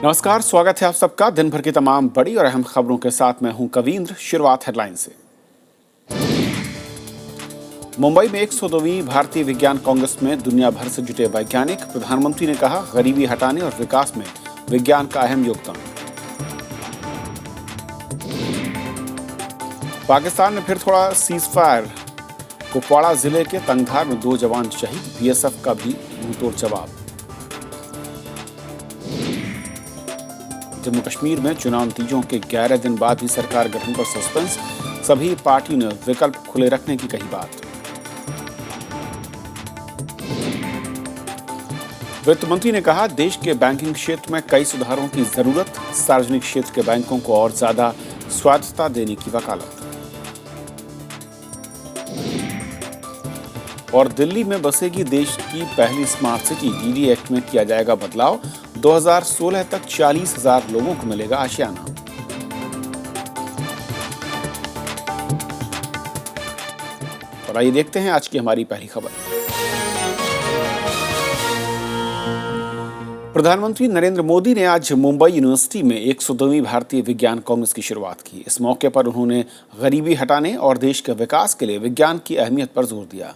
नमस्कार, स्वागत है आप सबका दिन भर की तमाम बड़ी और अहम खबरों के साथ। मैं हूं कवींद्र। शुरुआत हेडलाइन से। मुंबई में 102वीं भारतीय विज्ञान कांग्रेस में दुनिया भर से जुटे वैज्ञानिक। प्रधानमंत्री ने कहा, गरीबी हटाने और विकास में विज्ञान का अहम योगदान। पाकिस्तान ने फिर थोड़ा सीजफायर। कुपवाड़ा जिले के तंगधार में 2 जवान शहीद। बीएसएफ का भी मुंहतोड़ जवाब। जम्मू कश्मीर में चुनाव नतीजों के 11 दिन बाद भी सरकार गठन पर सस्पेंस। सभी पार्टियों ने विकल्प खुले रखने की कही बात। वित्त मंत्री ने कहा, देश के बैंकिंग क्षेत्र में कई सुधारों की जरूरत। सार्वजनिक क्षेत्र के बैंकों को और ज्यादा स्वायत्तता देने की वकालत। और दिल्ली में बसेगी देश की पहली स्मार्ट सिटी। डीडी एक्ट में किया जाएगा बदलाव। 2016 तक 40,000 लोगों को मिलेगा आशियाना। और आइए देखते हैं आज की हमारी पहली खबर। प्रधानमंत्री नरेंद्र मोदी ने आज मुंबई यूनिवर्सिटी में 102वीं भारतीय विज्ञान कांग्रेस की शुरुआत की। इस मौके पर उन्होंने गरीबी हटाने और देश के विकास के लिए विज्ञान की अहमियत पर जोर दिया।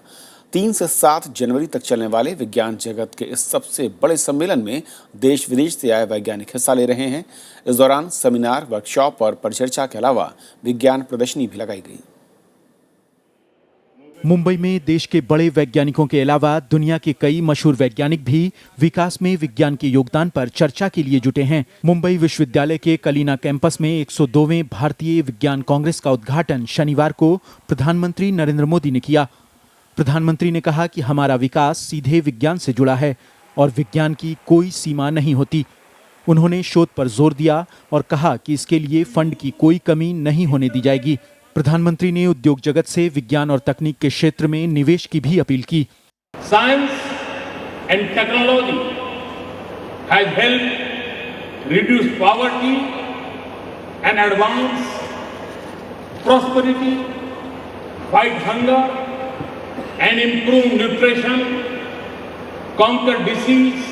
3 से 7 जनवरी तक चलने वाले विज्ञान जगत के इस सबसे बड़े सम्मेलन में देश विदेश से आए वैज्ञानिक हिस्सा ले रहे हैं। इस दौरान सेमिनार, वर्कशॉप और परिचर्चा के अलावा विज्ञान प्रदर्शनी भी लगाई गई। मुंबई में देश के बड़े वैज्ञानिकों के अलावा दुनिया के कई मशहूर वैज्ञानिक भी विकास में विज्ञान के योगदान पर चर्चा के लिए जुटे हैं। मुंबई विश्वविद्यालय के कलीना कैंपस में 102वें भारतीय विज्ञान कांग्रेस का उद्घाटन शनिवार को प्रधानमंत्री नरेंद्र मोदी ने किया। प्रधानमंत्री ने कहा कि हमारा विकास सीधे विज्ञान से जुड़ा है और विज्ञान की कोई सीमा नहीं होती। उन्होंने शोध पर जोर दिया और कहा कि इसके लिए फंड की कोई कमी नहीं होने दी जाएगी। प्रधानमंत्री ने उद्योग जगत से विज्ञान और तकनीक के क्षेत्र में निवेश की भी अपील की। Science and technology has helped reduce poverty and advance prosperity, fight hunger and improve nutrition, conquer disease,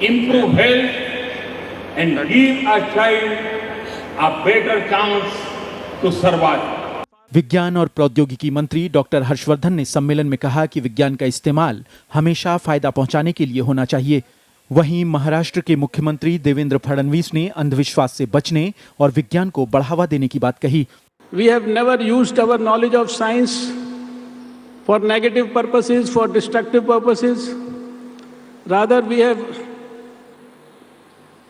improve health, and give a child a better chance to survive. विज्ञान और प्रौद्योगिकी मंत्री डॉक्टर हर्षवर्धन ने सम्मेलन में कहा कि विज्ञान का इस्तेमाल हमेशा फायदा पहुंचाने के लिए होना चाहिए। वहीं महाराष्ट्र के मुख्यमंत्री देवेंद्र फडणवीस ने अंधविश्वास से बचने और विज्ञान को बढ़ावा देने की बात कही। We have never used our knowledge of science for negative purposes, for destructive purposes. Rather, we have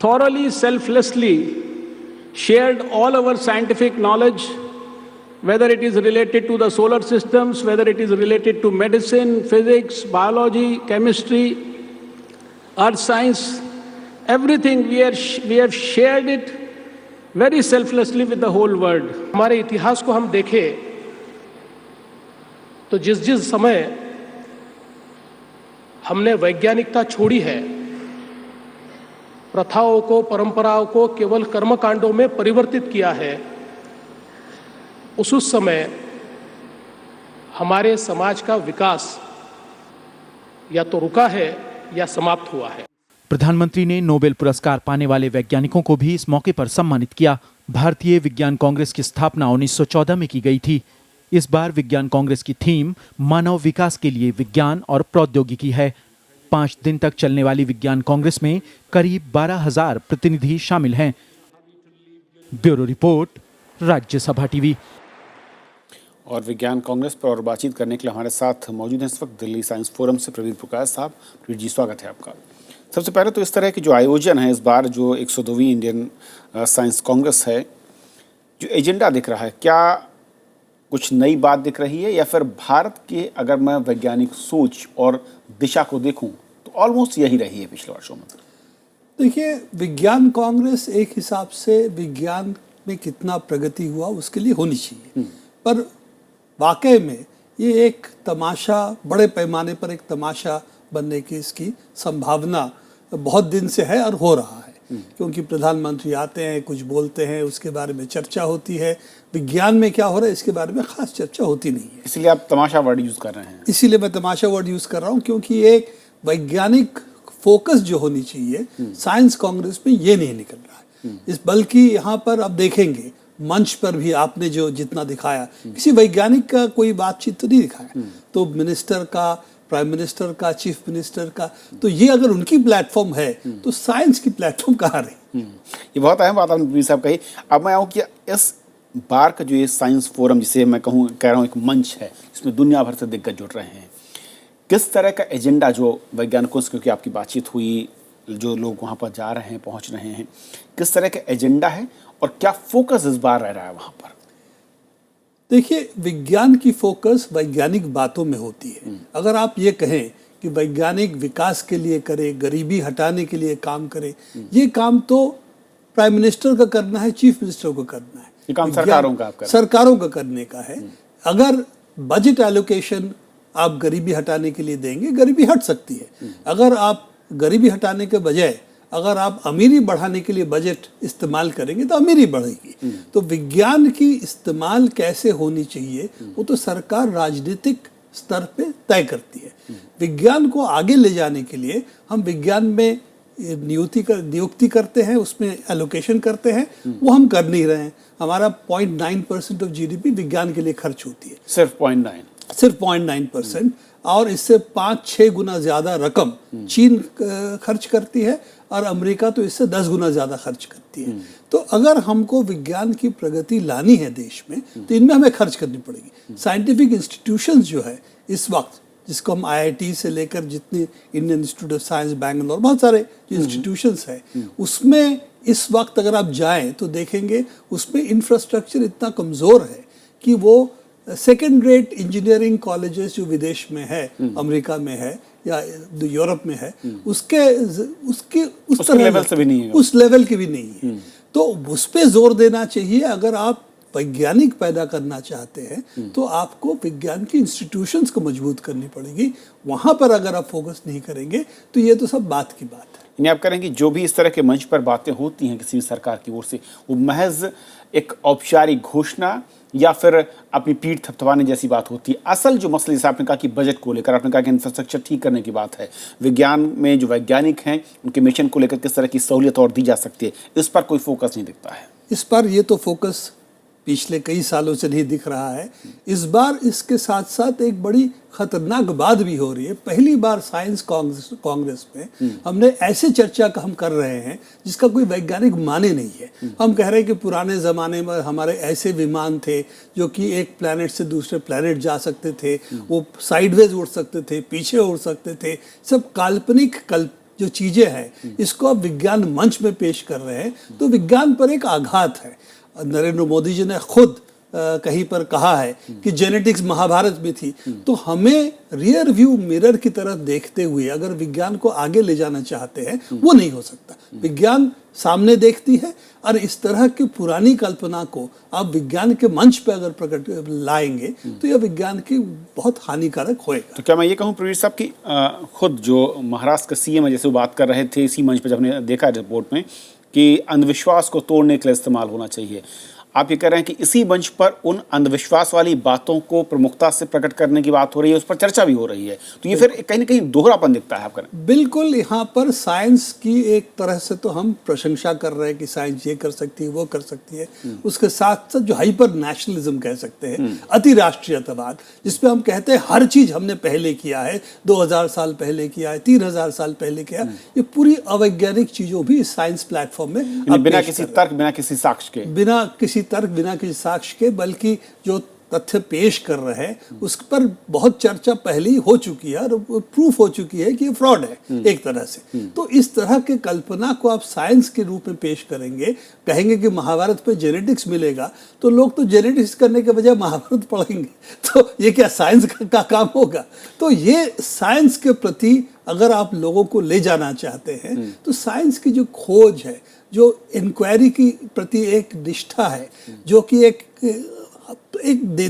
thoroughly, selflessly shared all our scientific knowledge, whether it is related to the solar systems, whether it is related to medicine, physics, biology, chemistry, earth science, everything we have shared it very selflessly with the whole world. हमारे इतिहास को हम देखें तो जिस जिस समय हमने वैज्ञानिकता छोड़ी है, प्रथाओं को, परंपराओं को केवल कर्मकांडों में परिवर्तित किया है, उस समय हमारे समाज का विकास या तो रुका है या समाप्त हुआ है। प्रधानमंत्री ने नोबेल पुरस्कार पाने वाले वैज्ञानिकों को भी इस मौके पर सम्मानित किया। भारतीय विज्ञान कांग्रेस की स्थापना 1914 में की गई थी। इस बार विज्ञान कांग्रेस की थीम मानव विकास के लिए विज्ञान और प्रौद्योगिकी है। 5 दिन तक चलने वाली विज्ञान कांग्रेस में करीब 12,000 प्रतिनिधि शामिल हैं। Bureau report, Rajya Sabha TV. और विज्ञान कांग्रेस पर और बातचीत करने के लिए हमारे साथ मौजूद हैं इस वक्त दिल्ली साइंस फोरम से प्रवीण प्रकाश साहब। प्रवीण जी, स्वागत है आपका। सबसे पहले तो इस तरह के जो आयोजन है, इस बार जो 102वीं इंडियन साइंस कांग्रेस है, जो एजेंडा दिख रहा है, क्या कुछ नई बात दिख रही है या फिर भारत के अगर मैं वैज्ञानिक सोच और दिशा को देखूं तो ऑलमोस्ट यही रही है पिछले वर्षों में? देखिए, विज्ञान कांग्रेस एक हिसाब से विज्ञान में कितना प्रगति हुआ उसके लिए होनी चाहिए, पर वाकई में ये एक तमाशा, बड़े पैमाने पर एक तमाशा बनने की इसकी संभावना बहुत दिन से है और हो रहा है। क्योंकि प्रधानमंत्री आते हैं, कुछ बोलते हैं, उसके बारे में चर्चा होती है। विज्ञान में क्या हो रहा है इसके बारे में खास चर्चा होती नहीं है। इसलिए आप तमाशा वर्ड यूज कर रहे हैं? इसीलिए मैं तमाशा वर्ड यूज कर रहा हूँ, क्योंकि एक वैज्ञानिक फोकस जो होनी चाहिए साइंस कांग्रेस में ये नहीं निकल रहा है। इस बल्कि यहाँ पर अब देखेंगे मंच पर भी आपने जो जितना दिखाया, किसी वैज्ञानिक का कोई बातचीत तो नहीं दिखाया, तो मिनिस्टर का, प्राइम मिनिस्टर का, चीफ मिनिस्टर का, तो ये अगर उनकी प्लेटफॉर्म है तो साइंस की प्लेटफॉर्म कहाँ रही? ये बहुत अहम बात आपने पीर साहब कही। अब मैं आऊँ कि इस बार का जो ये साइंस फोरम, जिसे मैं कह रहा हूँ एक मंच है, इसमें दुनिया भर से दिग्गज जुड़ रहे हैं, किस तरह का एजेंडा जो वैज्ञानिकों से, क्योंकि आपकी बातचीत हुई, जो लोग वहाँ पर जा रहे हैं, पहुँच रहे हैं, किस तरह का एजेंडा है और क्या फोकस इस बार रह रहा है वहाँ पर? देखिए, विज्ञान की फोकस वैज्ञानिक बातों में होती है। अगर आप ये कहें कि वैज्ञानिक विकास के लिए करे, गरीबी हटाने के लिए काम करे, ये काम तो प्राइम मिनिस्टर का करना है, चीफ मिनिस्टर को करना है, ये काम सरकारों का सरकारों का करने का है। अगर बजट एलोकेशन आप गरीबी हटाने के लिए देंगे, गरीबी हट सकती है। अगर आप गरीबी हटाने के बजाय अगर आप अमीरी बढ़ाने के लिए बजट इस्तेमाल करेंगे तो अमीरी बढ़ेगी। तो विज्ञान की इस्तेमाल कैसे होनी चाहिए वो तो सरकार राजनीतिक स्तर पे तय करती है। विज्ञान को आगे ले जाने के लिए हम विज्ञान में नियुक्ति करते हैं, उसमें एलोकेशन करते हैं, वो हम कर नहीं रहे हैं। हमारा 0.9% ऑफ जीडीपी विज्ञान के लिए खर्च होती है, सिर्फ 0.9, सिर्फ 0.9%, और इससे 5-6 गुना ज्यादा रकम चीन खर्च करती है और अमेरिका तो इससे 10 गुना ज्यादा खर्च करती है। तो अगर हमको विज्ञान की प्रगति लानी है देश में तो इनमें हमें खर्च करनी पड़ेगी। साइंटिफिक इंस्टीट्यूशंस जो है इस वक्त, जिसको हम IIT से लेकर जितने Indian institute of science Bangalore, बहुत सारे इंस्टीट्यूशंस हैं, उसमें इस वक्त अगर आप जाएं तो देखेंगे उसमें इंफ्रास्ट्रक्चर इतना कमज़ोर है कि वो सेकेंड रेट इंजीनियरिंग कॉलेजेस जो विदेश में है, अमेरिका में है या यूरोप में है, उसके उस लेवल से भी नहीं है, उस लेवल की भी नहीं है। तो उस पे जोर देना चाहिए। अगर आप वैज्ञानिक पैदा करना चाहते हैं तो आपको विज्ञान की इंस्टीट्यूशंस को मजबूत करनी पड़ेगी। वहां पर अगर आप फोकस नहीं करेंगे तो ये तो सब बात की बात है। यानी आप करेंगे जो भी इस तरह के मंच पर बातें होती हैं किसी भी सरकार की ओर से, वो महज एक औपचारिक घोषणा या फिर अपनी पीठ थपथपाने जैसी बात होती है। असल जो मसले, जैसे आपने कहा कि बजट को लेकर, आपने कहा कि इंफ्रास्ट्रक्चर ठीक करने की बात है, विज्ञान में जो वैज्ञानिक हैं उनके मिशन को लेकर किस तरह की सहूलियत और दी जा सकती है, इस पर कोई फोकस नहीं दिखता है। इस पर ये तो फोकस पिछले कई सालों से नहीं दिख रहा है। इस बार इसके साथ साथ एक बड़ी खतरनाक बात भी हो रही है। पहली बार साइंस कांग्रेस में हमने ऐसे चर्चा का हम कर रहे हैं जिसका कोई वैज्ञानिक माने नहीं है। हम कह रहे हैं कि पुराने ज़माने में हमारे ऐसे विमान थे जो कि एक प्लैनेट से दूसरे प्लैनेट जा सकते थे, वो साइडवेज उड़ सकते थे, पीछे उड़ सकते थे। सब काल्पनिक जो चीज़ें हैं इसको अब विज्ञान मंच में पेश कर रहे हैं, तो विज्ञान पर एक आघात है। नरेंद्र मोदी जी ने खुद कहीं पर कहा है कि जेनेटिक्स महाभारत में थी। तो हमें रियर व्यू मिरर की तरफ देखते हुए अगर विज्ञान को आगे ले जाना चाहते हैं, वो नहीं हो सकता। विज्ञान सामने देखती है और इस तरह की पुरानी कल्पना को आप विज्ञान के मंच पर अगर प्रकट लाएंगे तो यह विज्ञान की बहुत हानिकारक होएगा। तो क्या मैं ये कहूँ प्रवीर साहब की खुद जो महाराष्ट्र का CM है, जैसे वो बात कर रहे थे इसी मंच पर, जब हमने देखा रिपोर्ट में कि अंधविश्वास को तोड़ने के लिए इस्तेमाल होना चाहिए, आप ये कह रहे हैं कि इसी मंच पर उन अंधविश्वास वाली बातों को प्रमुखता से प्रकट करने की बात हो रही है, उस पर चर्चा भी हो रही है, तो ये फिर कहीं ना कहीं दोहरापन दिखता है आपका। बिल्कुल, यहाँ पर साइंस की एक तरह से तो हम प्रशंसा कर रहे हैं कि साइंस ये कर सकती है, वो कर सकती है। उसके साथ साथ जो हाइपर नेशनलिज्म कह सकते हैं, अति राष्ट्रीयतावाद, जिसपे हम कहते हैं हर चीज हमने पहले किया है, 2000 साल पहले किया है, 3000 साल पहले किया, ये पूरी अवैज्ञानिक चीजों भी साइंस प्लेटफॉर्म में बिना किसी तर्क, बिना किसी साक्ष्य के, बिना किसी तर्क, बिना किसी साक्ष्य के, बल्कि जो तथ्य पेश कर रहे हैं उस पर बहुत चर्चा पहले ही हो चुकी है और प्रूफ हो चुकी है कि ये फ्रॉड है एक तरह से। तो इस तरह के कल्पना को आप साइंस के रूप में पेश करेंगे, कहेंगे कि महाभारत पे जेनेटिक्स मिलेगा, तो लोग तो जेनेटिक्स करने के बजाय महाभारत पढ़ेंगे, तो ये क्या साइंस का काम होगा? तो ये साइंस के प्रति अगर आप लोगों को ले जाना चाहते हैं तो साइंस की जो खोज है, जो इंक्वायरी की प्रति एक निष्ठा है, जो कि एक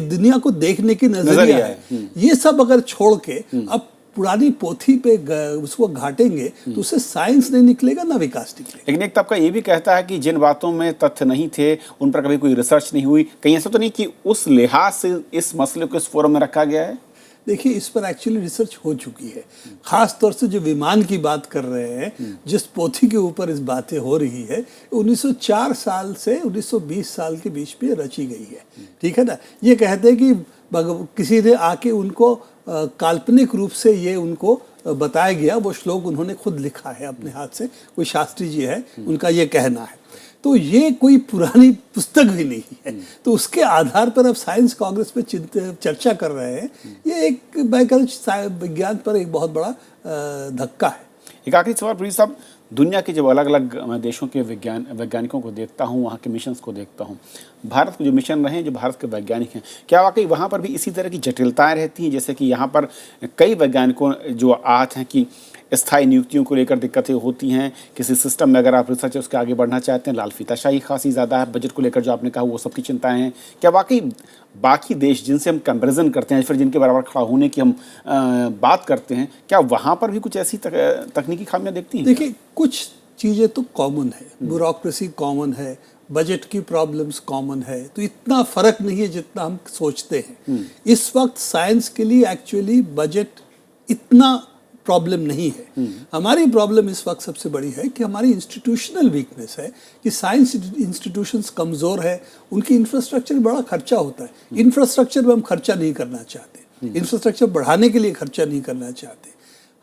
दुनिया को देखने की नजरिया है, ये सब अगर छोड़ के अब पुरानी पोथी पे उसको घाटेंगे तो उससे साइंस नहीं निकलेगा, ना विकास निकलेगा। लेकिन एक तबका ये भी कहता है कि जिन बातों में तथ्य नहीं थे उन पर कभी कोई रिसर्च नहीं हुई। कहीं ऐसा तो नहीं कि उस लिहाज से इस मसले को इस फोरम में रखा गया है? देखिए इस पर एक्चुअली रिसर्च हो चुकी है, खास तौर से जो विमान की बात कर रहे हैं, जिस पोथी के ऊपर इस बातें हो रही है, 1904 साल से 1920 साल के बीच में रची गई है, ठीक है ना। ये कहते हैं कि किसी ने आके उनको काल्पनिक रूप से ये उनको बताया गया, वो श्लोक उन्होंने खुद लिखा है अपने हाथ से, कोई शास्त्री जी है, उनका ये कहना है। तो ये कोई पुरानी पुस्तक भी नहीं है, तो उसके आधार पर अब साइंस कांग्रेस में चर्चा कर रहे हैं, ये एक मैं कहता हूं विज्ञान पर एक बहुत बड़ा धक्का है। एक आखिरी सवाल प्रीति साहब, दुनिया के जब अलग अलग मैं देशों के वैज्ञानिकों को देखता हूँ, वहाँ के मिशंस को देखता हूँ, भारत के जो मिशन रहे हैं, जो भारत के वैज्ञानिक हैं, क्या वाकई वहाँ पर भी इसी तरह की जटिलताएं रहती हैं? जैसे कि यहाँ पर कई वैज्ञानिकों जो आहत हैं कि स्थायी नियुक्तियों को लेकर दिक्कतें होती हैं, किसी सिस्टम में अगर आप रिसर्च उसके आगे बढ़ना चाहते हैं, लाल फीताशाही खासी ज़्यादा है, बजट को लेकर जो आपने कहा वो सबकी चिंताएं हैं। क्या वाकई बाकी देश जिनसे हम कंपैरिजन करते हैं, फिर जिनके बराबर खड़ा होने की हम बात करते हैं, क्या वहाँ पर भी कुछ ऐसी तकनीकी खामियां देखती हैं? देखिए कुछ चीज़ें तो कॉमन है, ब्यूरोक्रेसी कॉमन है, बजट की प्रॉब्लम्स कॉमन है, तो इतना फर्क नहीं है जितना हम सोचते हैं। इस वक्त साइंस के लिए एक्चुअली बजट इतना प्रॉब्लम नहीं है। हमारी प्रॉब्लम इस वक्त सबसे बड़ी है कि हमारी इंस्टीट्यूशनल वीकनेस है कि साइंस इंस्टीट्यूशंस कमज़ोर है, उनकी इंफ्रास्ट्रक्चर में बड़ा खर्चा होता है। इंफ्रास्ट्रक्चर में हम खर्चा नहीं करना चाहते, इंफ्रास्ट्रक्चर बढ़ाने के लिए खर्चा नहीं करना चाहते।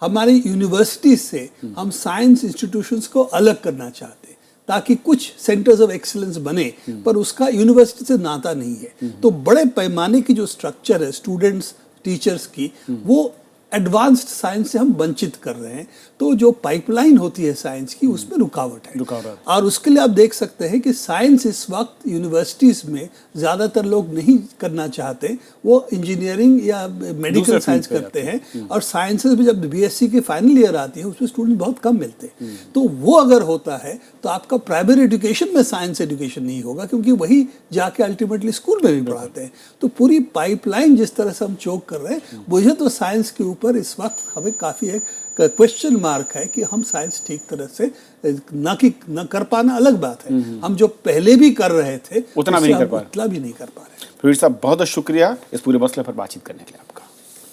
हमारी यूनिवर्सिटीज से हम साइंस इंस्टीट्यूशंस को अलग करना चाहते ताकि कुछ सेंटर्स ऑफ एक्सीलेंस बने, पर उसका यूनिवर्सिटी से नाता नहीं है। तो बड़े पैमाने की जो स्ट्रक्चर है स्टूडेंट्स टीचर्स की, वो एडवांस्ड साइंस से हम वंचित कर रहे हैं। तो जो पाइपलाइन होती है साइंस की, उसमें रुकावट है। और उसके लिए आप देख सकते हैं कि साइंस इस वक्त यूनिवर्सिटीज़ में ज़्यादातर लोग नहीं करना चाहते, वो इंजीनियरिंग या मेडिकल साइंस करते हैं। और साइंसेज में जब बीएससी की फाइनल ईयर आती है, उसमें स्टूडेंट बहुत कम मिलते हैं। तो वो अगर होता है तो आपका प्राइमरी एजुकेशन में साइंस एजुकेशन नहीं होगा, क्योंकि वही जाके अल्टीमेटली स्कूल में भी पढ़ाते हैं। तो पूरी पाइपलाइन जिस तरह से हम चोक कर रहे हैं, मुझे तो साइंस के ऊपर इस वक्त हमें काफ़ी एक क्वेश्चन मार्क है कि हम साइंस ठीक तरह से न कर पाना अलग बात है, हम जो पहले भी कर रहे थे उतना भी नहीं कर पा रहे। प्रीति साहब बहुत बहुत शुक्रिया इस पूरे मसले पर बातचीत करने के लिए आपका।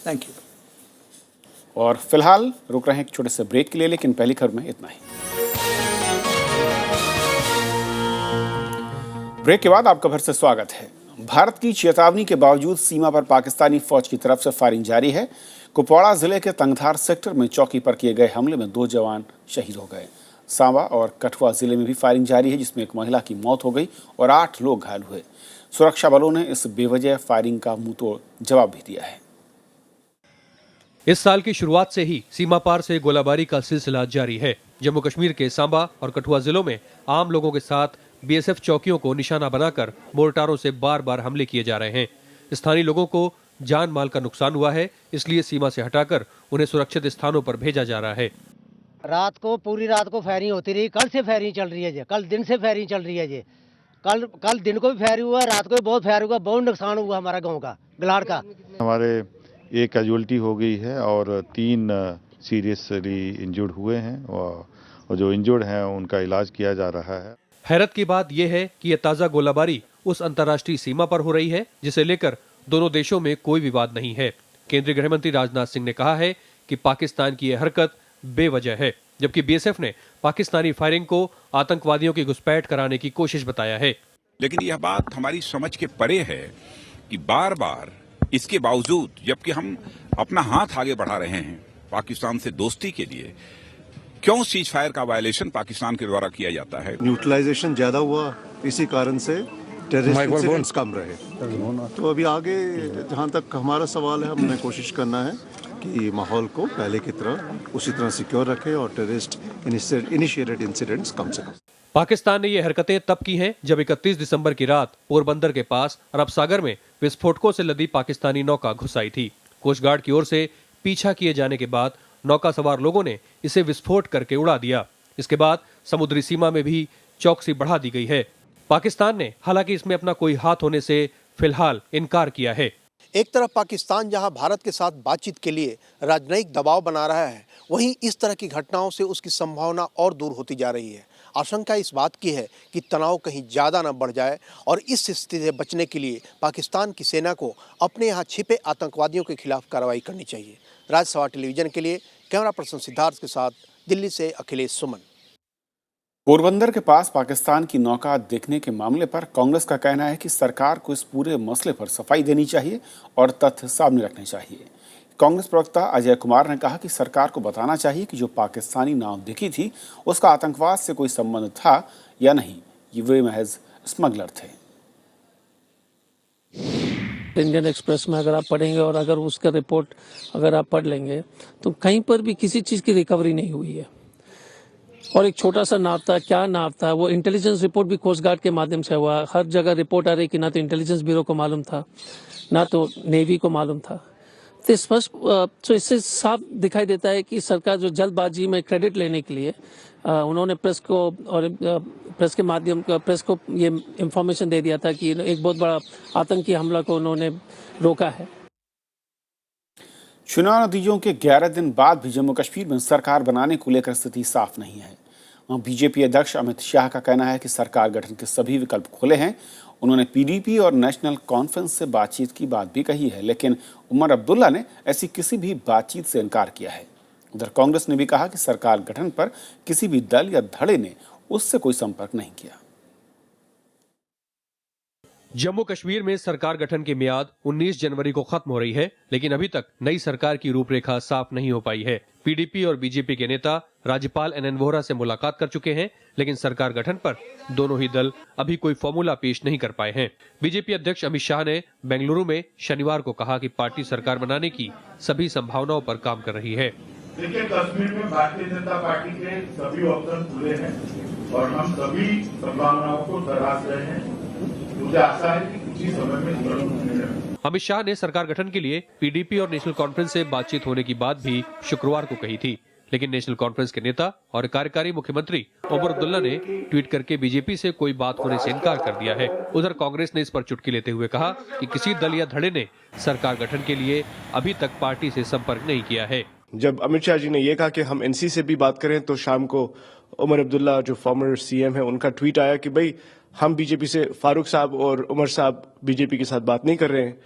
Thank you. और फिलहाल रुक रहे हैं एक छोटे से ब्रेक के लिए, लेकिन पहली खबर में इतना ही। ब्रेक के बाद आपका फिर से स्वागत है। भारत की चेतावनी के बावजूद सीमा पर पाकिस्तानी फौज की तरफ से फायरिंग जारी है। कुपवाड़ा जिले के तंगधार सेक्टर में चौकी पर किए गए हमले में 2 जवान शहीद हो गए। सांबा और कठुआ जिले में भी फायरिंग जारी है, जिसमें एक महिला की मौत हो गई और 8 लोग घायल हुए। सुरक्षा बलों ने इस बेवजह फायरिंग का मुंहतोड़ जवाब भी दिया है। इस साल की शुरुआत से ही सीमा पार से गोलाबारी का सिलसिला जारी है। जम्मू कश्मीर के सांबा और कठुआ जिलों में आम लोगों के साथ बीएसएफ चौकियों को निशाना बनाकर मोर्टारों से बार बार हमले किए जा रहे हैं। स्थानीय लोगों को जान माल का नुकसान हुआ है, इसलिए सीमा से हटाकर उन्हें सुरक्षित स्थानों पर भेजा जा रहा है। रात को पूरी रात को फायरिंग होती रही, कल से फायरिंग चल रही है जी, कल दिन से फायरिंग चल रही है जी। कल दिन को भी फायरिंग हुआ, रात को भी बहुत फायरिंग हुआ, बहुत नुकसान हुआ हमारा गाँव का, गलाड़ का। हमारे एक कैजुअल्टी हो गई है और 3 सीरियसली इंजर्ड हुए हैं और जो इंजर्ड हैं उनका इलाज किया जा रहा है। हैरत की बात यह है कि यह ताज़ा गोलाबारी उस अंतर्राष्ट्रीय सीमा पर हो रही है जिसे लेकर दोनों देशों में कोई विवाद नहीं है। केंद्रीय गृह मंत्री राजनाथ सिंह ने कहा है कि पाकिस्तान की यह हरकत बेवजह है, जबकि बीएसएफ ने पाकिस्तानी फायरिंग को आतंकवादियों की घुसपैठ कराने की कोशिश बताया है। लेकिन यह बात हमारी समझ के परे है कि बार बार इसके बावजूद, जबकि हम अपना हाथ आगे बढ़ा रहे हैं पाकिस्तान से दोस्ती के लिए, क्यों सीज फायर का वायलेशन पाकिस्तान के द्वारा किया जाता है। न्यूट्रलाइजेशन ज्यादा हुआ, इसी कारण से टेररिस्ट इंसिडेंट्स कम रहे। तो अभी आगे जहां तक हमारा सवाल है, हमने कोशिश करना है कि माहौल को पहले की तरह उसी तरह सिक्योर रखें और टेररिस्ट इनिशिएटेड इंसिडेंट्स कम से कम। पाकिस्तान ने ये हरकतें तब की हैं जब 31 दिसंबर की रात पोरबंदर के पास अरब सागर में विस्फोटकों से लदी पाकिस्तानी नौका घुस आई थी। कोस्ट गार्ड की ओर से पीछा किए जाने के बाद नौका सवार लोगों ने इसे विस्फोट करके उड़ा दिया। इसके बाद समुद्री सीमा में भी चौकसी बढ़ा दी गई है। पाकिस्तान ने हालांकि इसमें अपना कोई हाथ होने से फिलहाल इनकार किया है। एक तरफ पाकिस्तान जहां भारत के साथ बातचीत के लिए राजनयिक दबाव बना रहा है, वहीं इस तरह की घटनाओं से उसकी संभावना और दूर होती जा रही है। आशंका इस बात की है कि तनाव कहीं ज़्यादा न बढ़ जाए और इस स्थिति से बचने के लिए पाकिस्तान की सेना को अपने यहाँ छिपे आतंकवादियों के खिलाफ कार्रवाई करनी चाहिए। राज्यसभा टेलीविजन के लिए कैमरा पर्सन सिद्धार्थ के साथ दिल्ली से अखिलेश सुमन। पोरबंदर के पास पाकिस्तान की नौका देखने के मामले पर कांग्रेस का कहना है कि सरकार को इस पूरे मसले पर सफाई देनी चाहिए और तथ्य सामने रखने चाहिए। कांग्रेस प्रवक्ता अजय कुमार ने कहा कि सरकार को बताना चाहिए कि जो पाकिस्तानी नाव दिखी थी उसका आतंकवाद से कोई संबंध था या नहीं, ये वे महज स्मगलर थे। इंडियन एक्सप्रेस में अगर आप पढ़ेंगे और अगर उसका रिपोर्ट अगर आप पढ़ लेंगे तो कहीं पर भी किसी चीज़ की रिकवरी नहीं हुई है। और एक छोटा सा नाव था, क्या नाव था, वो इंटेलिजेंस रिपोर्ट भी कोस्ट गार्ड के माध्यम से हुआ। हर जगह रिपोर्ट आ रही कि ना तो इंटेलिजेंस ब्यूरो को मालूम था, ना तो नेवी को मालूम था। तो स्पष्ट तो इससे साफ दिखाई देता है कि सरकार जो जल्दबाजी में क्रेडिट लेने के लिए उन्होंने प्रेस को और प्रेस के माध्यम प्रेस को ये इंफॉर्मेशन दे दिया था कि एक बहुत बड़ा आतंकी हमला को उन्होंने रोका है। चुनाव नतीजों के 11 दिन बाद भी जम्मू कश्मीर में सरकार बनाने को लेकर स्थिति साफ नहीं है। वहाँ बीजेपी अध्यक्ष अमित शाह का कहना है कि सरकार गठन के सभी विकल्प खुले हैं। उन्होंने पीडीपी और नेशनल कॉन्फ्रेंस से बातचीत की बात भी कही है, लेकिन उमर अब्दुल्ला ने ऐसी किसी भी बातचीत से इनकार किया है। उधर कांग्रेस ने भी कहा कि सरकार गठन पर किसी भी दल या धड़े ने उससे कोई संपर्क नहीं किया। जम्मू कश्मीर में सरकार गठन की मियाद 19 जनवरी को खत्म हो रही है, लेकिन अभी तक नई सरकार की रूपरेखा साफ नहीं हो पाई है। पीडीपी और बीजेपी के नेता राज्यपाल एनएन वोहरा से मुलाकात कर चुके हैं, लेकिन सरकार गठन पर दोनों ही दल अभी कोई फॉर्मूला पेश नहीं कर पाए हैं। बीजेपी अध्यक्ष अमित शाह ने बेंगलुरु में शनिवार को कहा कि पार्टी सरकार बनाने की सभी संभावनाओं पर काम कर रही है। देखिए, कश्मीर में भारतीय जनता पार्टी के सभी ऑप्शन खुले हैं और हम सभी संभावनाओं को तलाश रहे हैं। मुझे आशा है कि कुछ ही समय में जरूर मिलेगा। अमित शाह ने सरकार गठन के लिए पीडीपी और नेशनल कॉन्फ्रेंस से बातचीत होने की बात भी शुक्रवार को कही थी, लेकिन नेशनल कॉन्फ्रेंस के नेता और कार्यकारी मुख्यमंत्री उमर अब्दुल्ला ने ट्वीट करके बीजेपी से कोई बात होने से इनकार कर दिया है। उधर कांग्रेस ने इस पर चुटकी लेते हुए कहा कि किसी दल या धड़े ने सरकार गठन के लिए अभी तक पार्टी से संपर्क नहीं किया है। जब अमित शाह जी ने यह कहा कि हम एनसी से भी बात करें, तो शाम को उमर अब्दुल्ला जो फॉर्मर सीएम है उनका ट्वीट आया कि भाई हम बीजेपी से फारूक साहब और उमर साहब बीजेपी के साथ बात नहीं कर रहे हैं,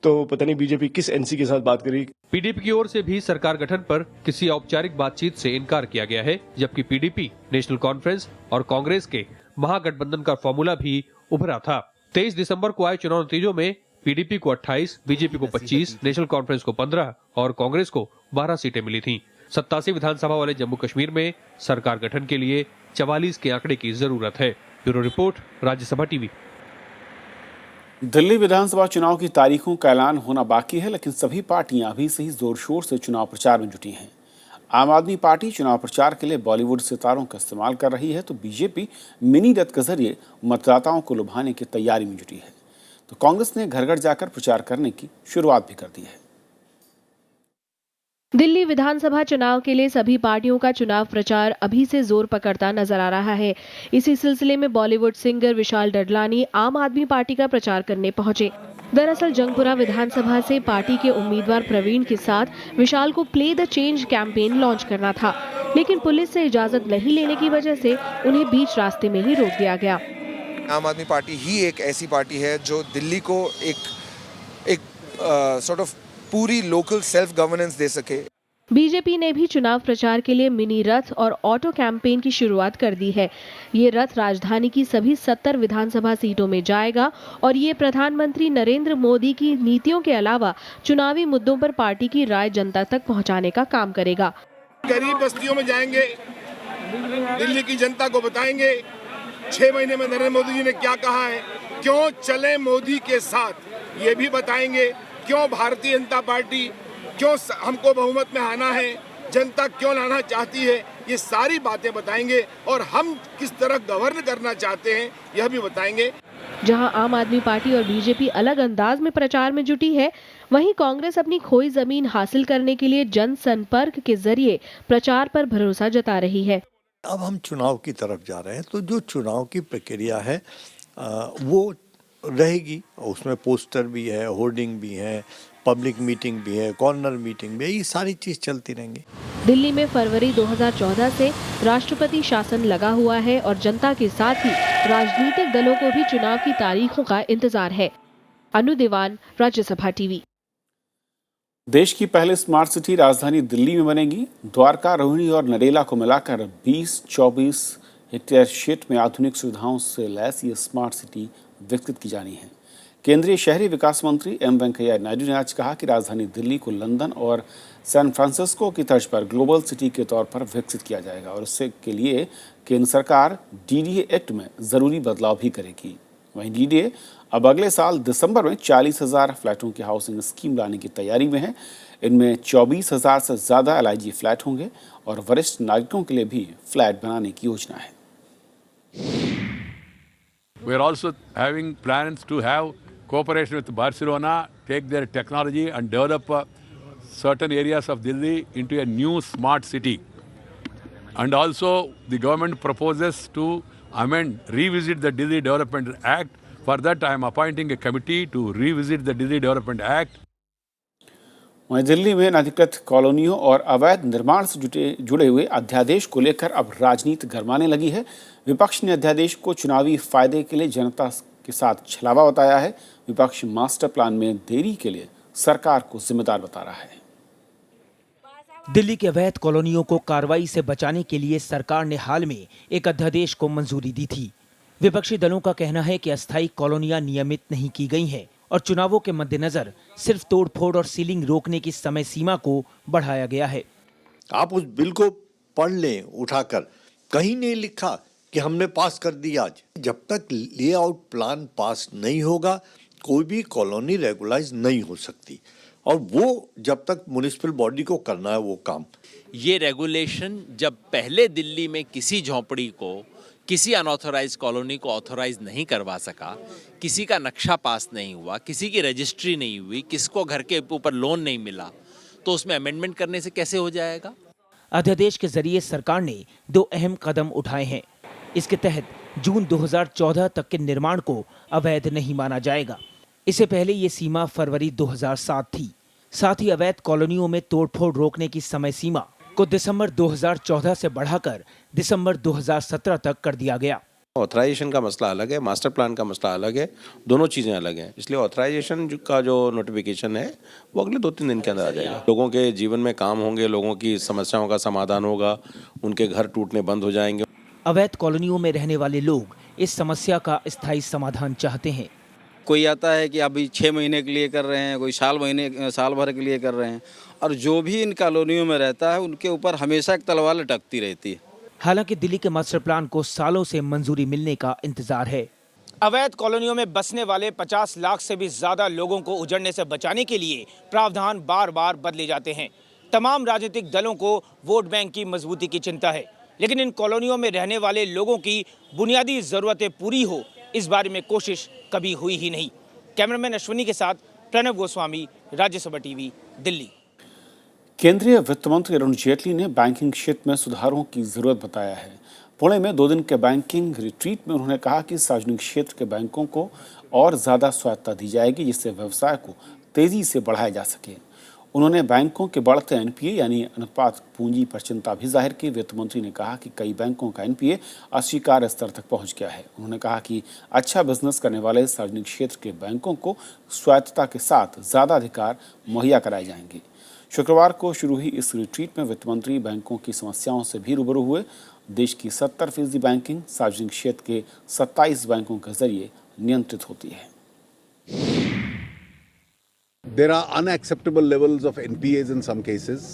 तो पता नहीं बीजेपी किस एनसी के साथ बात करी। पीडीपी की ओर से भी सरकार गठन पर किसी औपचारिक बातचीत से इनकार किया गया है, जबकि पीडीपी, नेशनल कॉन्फ्रेंस और कांग्रेस के महागठबंधन का फॉर्मूला भी उभरा था। 23 दिसंबर को आए चुनाव नतीजों में पीडीपी को 28, बीजेपी को 25, नेशनल कॉन्फ्रेंस को 15 और कांग्रेस को 12 सीटें मिली थीं। 87 विधानसभा वाले जम्मू कश्मीर में सरकार गठन के लिए 44 के आंकड़े की जरूरत है। Bureau report, Rajya Sabha TV. Delhi विधानसभा चुनाव की तारीखों का ऐलान होना बाकी है, लेकिन सभी पार्टियां अभी से ही जोर शोर से चुनाव प्रचार में जुटी हैं। आम आदमी पार्टी चुनाव प्रचार के लिए बॉलीवुड सितारों का इस्तेमाल कर रही है, तो बीजेपी मिनी रथ के जरिए मतदाताओं को लुभाने की तैयारी में जुटी है। तो कांग्रेस ने घर घर जाकर प्रचार करने की शुरुआत भी कर दी है। दिल्ली विधानसभा चुनाव के लिए सभी पार्टियों का चुनाव प्रचार अभी से जोर पकड़ता नजर आ रहा है। इसी सिलसिले में बॉलीवुड सिंगर विशाल डडलानी आम आदमी पार्टी का प्रचार करने पहुंचे। दरअसल जंगपुरा विधानसभा से पार्टी के उम्मीदवार प्रवीण के साथ विशाल को play the change campaign launch करना था, लेकिन पुलिस से इजाजत नहीं लेने की वजह से उन्हें बीच रास्ते में ही रोक दिया गया। आम आदमी पार्टी ही एक ऐसी पार्टी है जो दिल्ली को एक सॉर्ट ऑफ पूरी लोकल सेल्फ गवर्नेंस दे सके। बीजेपी ने भी चुनाव प्रचार के लिए मिनी रथ और ऑटो कैंपेन की शुरुआत कर दी है। ये रथ राजधानी की सभी 70 विधानसभा सीटों में जाएगा और ये प्रधानमंत्री नरेंद्र मोदी की नीतियों के अलावा चुनावी मुद्दों पर पार्टी की राय जनता तक पहुंचाने का काम करेगा। गरीब बस्तियों में जाएंगे, दिल्ली की जनता को बताएंगे 6 महीने में नरेंद्र मोदी जी ने क्या कहा है, क्यों चले मोदी के साथ, ये भी बताएंगे। क्यों भारतीय जनता पार्टी, क्यों हमको बहुमत में आना है, जनता क्यों लाना चाहती है, ये सारी बातें बताएंगे और हम किस तरह गवर्न करना चाहते हैं यह भी बताएंगे। जहां आम आदमी पार्टी और बीजेपी अलग अंदाज में प्रचार में जुटी है, वहीं कांग्रेस अपनी खोई जमीन हासिल करने के लिए जनसंपर्क के जरिए प्रचार पर भरोसा जता रही है। अब हम चुनाव की तरफ जा रहे हैं, तो जो चुनाव की प्रक्रिया है वो रहेगी। उसमें पोस्टर भी है, होर्डिंग भी है, पब्लिक मीटिंग भी है, कॉर्नर मीटिंग भी है, ये सारी चीज़ चलती रहेंगी। दिल्ली में फरवरी 2014 से राष्ट्रपति शासन लगा हुआ है और जनता के साथ ही राजनीतिक दलों को भी चुनाव की तारीखों का इंतजार है। अनु दीवान, राज्यसभा टीवी। देश की पहली स्मार्ट सिटी राजधानी दिल्ली में बनेगी। द्वारका, रोहिणी और नरेला को मिलाकर 20-24 हेक्टेयर क्षेत्र में आधुनिक सुविधाओं से लैस ये स्मार्ट सिटी विकसित की जानी है। केंद्रीय शहरी विकास मंत्री एम वेंकैया नायडू ने आज कहा कि राजधानी दिल्ली को लंदन और सैन फ्रांसिस्को की तर्ज पर ग्लोबल सिटी के तौर पर विकसित किया जाएगा और इसके के लिए केंद्र सरकार डीडीए एक्ट में ज़रूरी बदलाव भी करेगी। वहीं डीडीए अब अगले साल दिसंबर में 40,000 फ्लैटों की हाउसिंग स्कीम लाने की तैयारी में है। इनमें 24,000 से ज़्यादा LIG फ्लैट होंगे और वरिष्ठ नागरिकों के लिए भी फ्लैट बनाने की योजना है। We are also having plans to have cooperation with Barcelona, take their technology and develop certain areas of Delhi into a new smart city. And also the government proposes to revisit the Delhi Development Act. For that I am appointing a committee to revisit the Delhi Development Act. वहीं दिल्ली में अनधिकृत कॉलोनियों और अवैध निर्माण से जुड़े हुए अध्यादेश को लेकर अब राजनीति गरमाने लगी है। विपक्ष ने अध्यादेश को चुनावी फायदे के लिए जनता के साथ छलावा बताया है। विपक्ष मास्टर प्लान में देरी के लिए सरकार को जिम्मेदार बता रहा है। दिल्ली के अवैध कॉलोनियों को कार्रवाई से बचाने के लिए सरकार ने हाल में एक अध्यादेश को मंजूरी दी थी। विपक्षी दलों का कहना है कि अस्थायी कॉलोनियां नियमित नहीं की गई हैं और चुनावों के मद्देनजर सिर्फ तोड़फोड़ और सीलिंग रोकने की समय सीमा को बढ़ाया गया है। आप उस बिल को पढ़ लें उठाकर, कहीं नहीं लिखा कि हमने पास कर दिया। आज जब तक लेआउट प्लान पास नहीं होगा कोई भी कॉलोनी रेगुलाइज नहीं हो सकती और वो जब तक म्युनिसिपल बॉडी को करना है वो काम। ये रेगुलेशन जब पहले दिल्ली में किसी झोंपड़ी को, किसी अनऑथराइज कॉलोनी को ऑथराइज नहीं करवा सका, किसी का नक्शा पास नहीं हुआ, किसी की रजिस्ट्री नहीं हुई, किसको घर के ऊपर लोन नहीं मिला, तो उसमें अमेंडमेंट करने से कैसे हो जाएगा? अध्यादेश के जरिए सरकार ने 2 अहम कदम उठाए हैं। इसके तहत जून 2014 तक के निर्माण को अवैध नहीं माना जाएगा। इससे पहले ये सीमा फरवरी 2007 थी। साथ ही अवैध कॉलोनियों में तोड़फोड़ रोकने की समय सीमा को दिसंबर 2014 से बढ़ाकर दिसंबर 2017 तक कर दिया गया। ऑथराइजेशन का मसला अलग है, मास्टर प्लान का मसला अलग है, दोनों चीज़ें अलग हैं। इसलिए ऑथराइजेशन का जो नोटिफिकेशन है वो अगले 2-3 दिन के अंदर आ जाएगा। लोगों के जीवन में काम होंगे, लोगों की समस्याओं का समाधान होगा, उनके घर टूटने बंद हो जाएंगे। अवैध कॉलोनियों में रहने वाले लोग इस समस्या का स्थायी समाधान चाहते हैं। कोई आता है कि अभी 6 महीने के लिए कर रहे हैं, कोई साल भर के लिए कर रहे हैं, और जो भी इन कॉलोनियों में रहता है उनके ऊपर हमेशा एक तलवार लटकती रहती है। हालांकि दिल्ली के मास्टर प्लान को सालों से मंजूरी मिलने का इंतजार है। अवैध कॉलोनियों में बसने वाले 50 लाख से भी ज्यादा लोगों को उजड़ने से बचाने के लिए प्रावधान बार बार बदले जाते हैं। तमाम राजनीतिक दलों को वोट बैंक की मजबूती की चिंता है, लेकिन इन कॉलोनियों में रहने वाले लोगों की बुनियादी जरूरतें पूरी हो, इस बारे में कोशिश कभी हुई ही नहीं। कैमरामैन अश्विनी के साथ प्रणव गोस्वामी, राज्यसभा टीवी, दिल्ली। केंद्रीय वित्त मंत्री अरुण जेटली ने बैंकिंग क्षेत्र में सुधारों की जरूरत बताया है। पुणे में 2 दिन के बैंकिंग रिट्रीट में उन्होंने कहा कि सार्वजनिक क्षेत्र के बैंकों को और ज़्यादा स्वायत्तता दी जाएगी जिससे व्यवसाय को तेज़ी से बढ़ाया जा सके। उन्होंने बैंकों के बढ़ते NPA यानी अनुपात पूंजी पर चिंता भी जाहिर की। वित्त मंत्री ने कहा कि कई बैंकों का NPA अस्वीकार्य स्तर तक पहुंच गया है। उन्होंने कहा कि अच्छा बिजनेस करने वाले सार्वजनिक क्षेत्र के बैंकों को स्वायत्तता के साथ ज़्यादा अधिकार मुहैया कराए जाएंगे। शुक्रवार को शुरू हुई इस रिट्रीट में वित्त मंत्री बैंकों की समस्याओं से भी रूबरू हुए। देश की 70% बैंकिंग सार्वजनिक क्षेत्र के 27 बैंकों के जरिए नियंत्रित होती है। There are unacceptable levels of NPAs in some cases,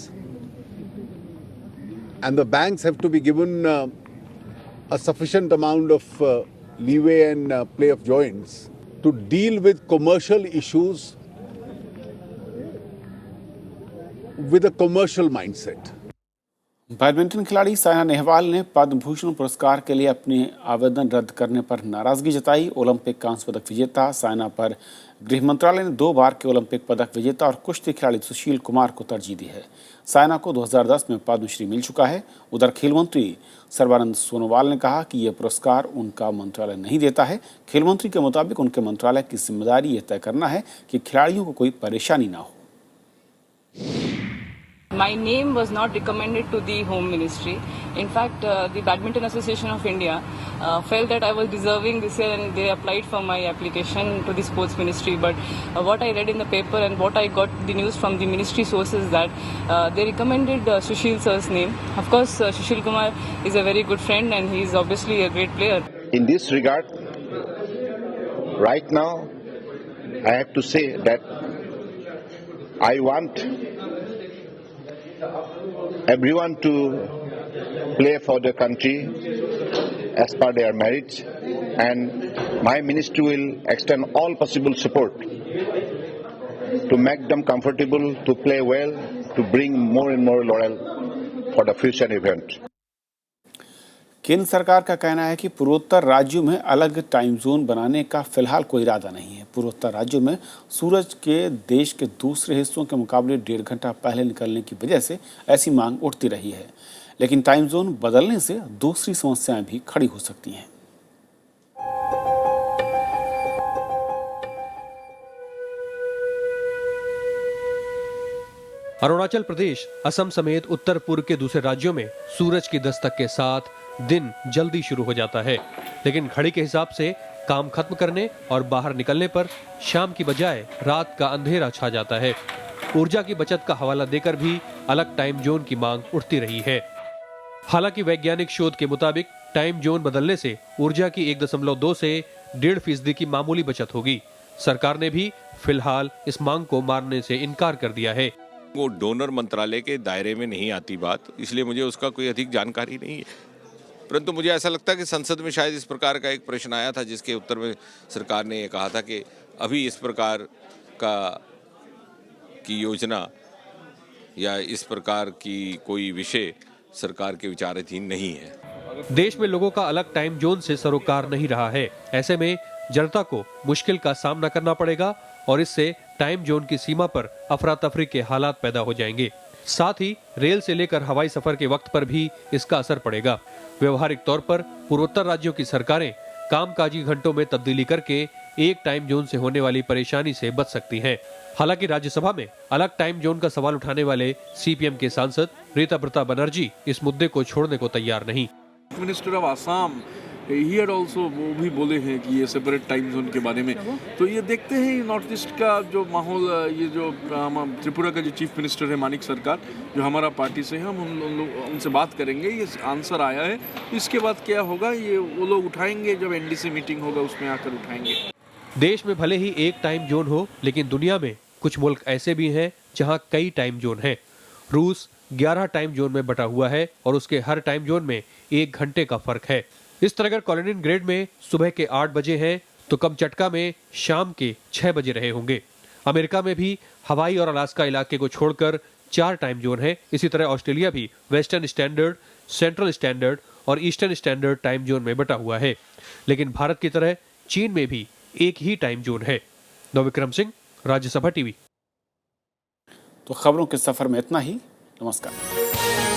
and the banks have to be given a sufficient amount of leeway and play of joints to deal with commercial issues with a commercial mindset. Badminton खिलाड़ी साइना नेहवाल ने पद्म भूषण पुरस्कार के लिए अपने आवेदन रद्द करने पर नाराजगी जताई। ओलंपिक कांस्य पदक विजेता साइना पर गृह मंत्रालय ने 2 बार के ओलंपिक पदक विजेता और कुश्ती खिलाड़ी सुशील कुमार को तरजीह दी है। साइना को 2010 में पद्मश्री मिल चुका है। उधर खेल मंत्री सर्बानंद सोनोवाल ने कहा कि यह पुरस्कार उनका मंत्रालय नहीं देता है। खेल मंत्री के मुताबिक उनके मंत्रालय की जिम्मेदारी यह तय करना है कि खिलाड़ियों को कोई परेशानी ना हो। My name was not recommended to the Home Ministry. In fact, the Badminton Association of India felt that I was deserving this year and they applied for my application to the Sports Ministry. But what I read in the paper and what I got the news from the ministry sources that they recommended Sushil sir's name. Of course, Sushil Kumar is a very good friend and he is obviously a great player. In this regard, right now, I have to say that I want everyone to play for the country as per their merits, and my ministry will extend all possible support to make them comfortable to play well, to bring more and more laurel for the future event. केंद्र सरकार का कहना है कि पूर्वोत्तर राज्यों में अलग टाइम जोन बनाने का फिलहाल कोई इरादा नहीं है। पूर्वोत्तर राज्यों में सूरज के देश के दूसरे हिस्सों के मुकाबले 1.5 घंटा पहले निकलने की वजह से ऐसी मांग उठती रही है, लेकिन टाइम जोन बदलने से दूसरी समस्याएं भी खड़ी हो सकती हैं। अरुणाचल प्रदेश, असम समेत उत्तर पूर्व के दूसरे राज्यों में सूरज की दस्तक के साथ दिन जल्दी शुरू हो जाता है, लेकिन घड़ी के हिसाब से काम खत्म करने और बाहर निकलने पर शाम की बजाय रात का अंधेरा छा जाता है। ऊर्जा की बचत का हवाला देकर भी अलग टाइम जोन की मांग उठती रही है। हालांकि वैज्ञानिक शोध के मुताबिक टाइम जोन बदलने से ऊर्जा की 1.2 से 1.5% की मामूली बचत होगी। सरकार ने भी फिलहाल इस मांग को मानने से इनकार कर दिया है। वो डोनर मंत्रालय के दायरे में नहीं आती बात, इसलिए मुझे उसका कोई अधिक जानकारी नहीं है। परंतु मुझे ऐसा लगता है कि संसद में शायद इस प्रकार का एक प्रश्न आया था, जिसके उत्तर में सरकार ने ये कहा था कि अभी इस प्रकार की योजना या इस प्रकार की कोई विषय सरकार के विचाराधीन नहीं है। देश में लोगों का अलग टाइम जोन से सरोकार नहीं रहा है। ऐसे में जनता को मुश्किल का सामना करना पड़ेगा और इससे टाइम जोन की सीमा पर अफरा तफरी के हालात पैदा हो जाएंगे। साथ ही रेल से लेकर हवाई सफर के वक्त पर भी इसका असर पड़ेगा। व्यवहारिक तौर पर पूर्वोत्तर राज्यों की सरकारें कामकाजी घंटों में तब्दीली करके एक टाइम जोन से होने वाली परेशानी से बच सकती हैं। हालांकि राज्यसभा में अलग टाइम जोन का सवाल उठाने वाले सीपीएम के सांसद रीता बनर्जी इस मुद्दे को छोड़ने को तैयार नहीं। Minister of Assam he had also, वो भी बोले हैं कि ये सेपरेट टाइम जोन के बारे में। तो ये देखते हैं नॉर्थ ईस्ट का जो माहौल, ये जो त्रिपुरा का जो चीफ मिनिस्टर है मानिक सरकार, जो हमारा पार्टी से है, हम उनसे बात करेंगे। ये आंसर आया है, इसके बाद क्या होगा ये वो लोग उठाएंगे, जब एनडीसी मीटिंग होगा उसमें आकर उठाएंगे। देश में भले ही एक टाइम जोन हो, लेकिन दुनिया में कुछ मुल्क ऐसे भी हैं जहां कई टाइम जोन हैं। रूस 11 टाइम जोन में बटा हुआ है और उसके हर टाइम जोन में 1 घंटे का फर्क है। इस तरह अगर कलिनिनग्रेड में सुबह के 8 बजे हैं तो कमचटका में शाम के 6 बजे रहे होंगे। अमेरिका में भी हवाई और अलास्का इलाके को छोड़कर 4 टाइम जोन है। इसी तरह ऑस्ट्रेलिया भी वेस्टर्न स्टैंडर्ड, सेंट्रल स्टैंडर्ड और ईस्टर्न स्टैंडर्ड टाइम जोन में बटा हुआ है। लेकिन भारत की तरह चीन में भी एक ही टाइम जोन है। नवविक्रम सिंह, राज्यसभा टीवी। तो खबरों के सफर में इतना ही। नमस्कार।